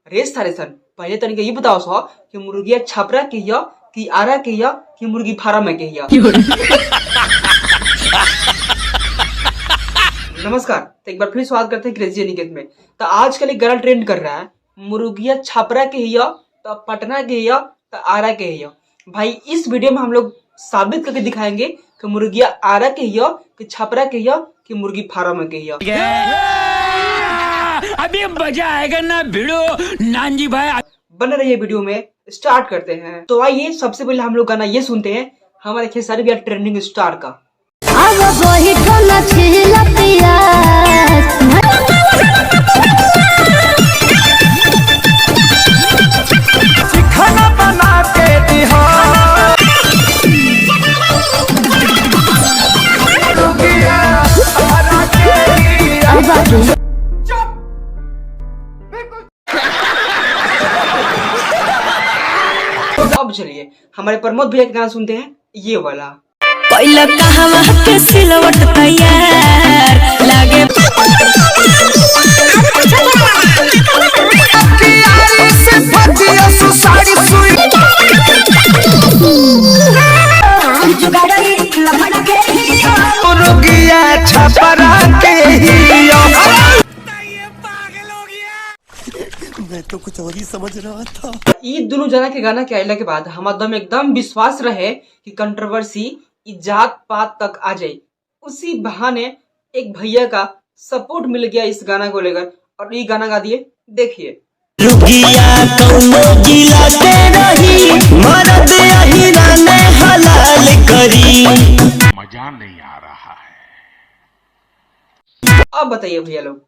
अरे सारे सन पहले तनिक ये बताओ सो कि मुर्गिया छपरा के हिया कि आरा के हिया कि मुर्गी फार्म में के हिया। नमस्कार, तो एक बार फिर स्वागत करते हैं क्रेजी अनिकेत में। तो आजकल एक गाना ट्रेंड कर रहा है, मुर्गिया छपरा के हिया तो पटना के हिया तो आरा के हिया। भाई इस वीडियो में हम लोग साबित करके दिखाएंगे कि मुर्गिया आरा के हिया कि छपरा के हिया कि मुर्गी फार्म के हिया। अभी मजा आएगा ना भिड़ो नानजी भाई। बने रहिए वीडियो में, स्टार्ट करते हैं। तो आइए सबसे पहले हम लोग गाना ये सुनते हैं हमारे खेसारी भैया ट्रेंडिंग स्टार का। खाना बना के दिहा अब चलिए हमारे प्रमोद भैया का गाना सुनते हैं, ये वाला। पहले कहवा के सिलवट तैयार लागे से फटिया सुसाड़ी सुई मुर्गिया छपरा के हिया। मैं तो कुछ और ही समझ रहा था। ये दोनों जना के गाना के आइला के बाद हमारा दम एकदम विश्वास रहे कि कंट्रोवर्सी जात पात तक आ जाए। उसी बहाने एक भैया का सपोर्ट मिल गया इस गाना को लेकर और ये गाना गा दिए। देखिए रुगिया कौनो जिला के रही मरद अहिरा ने हलाल करी। मजा नहीं आ रहा है। अब बताइए भैया लोग,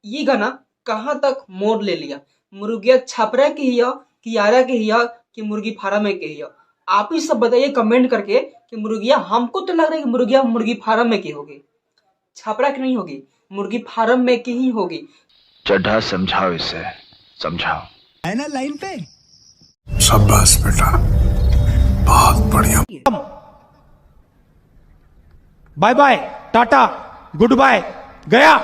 ये गाना कहाँ तक मोड़ ले लिया? मुर्गिया छपरा के हिया कि आरा के हिया कि मुर्गी फार्म में के हिया? आप ही सब बताइए कमेंट करके कि मुर्गिया, हमको तो लग रहा है कि मुर्गिया मुर्गी फार्म में की होगी, छपरा की नहीं होगी, मुर्गी फार्म में की ही होगी। चड्ढा समझाओ इसे, समझाओ। है ना लाइन पे। शाबाश बेटा, बहुत बढ़िया। Bye bye, tata, goodbye, गया।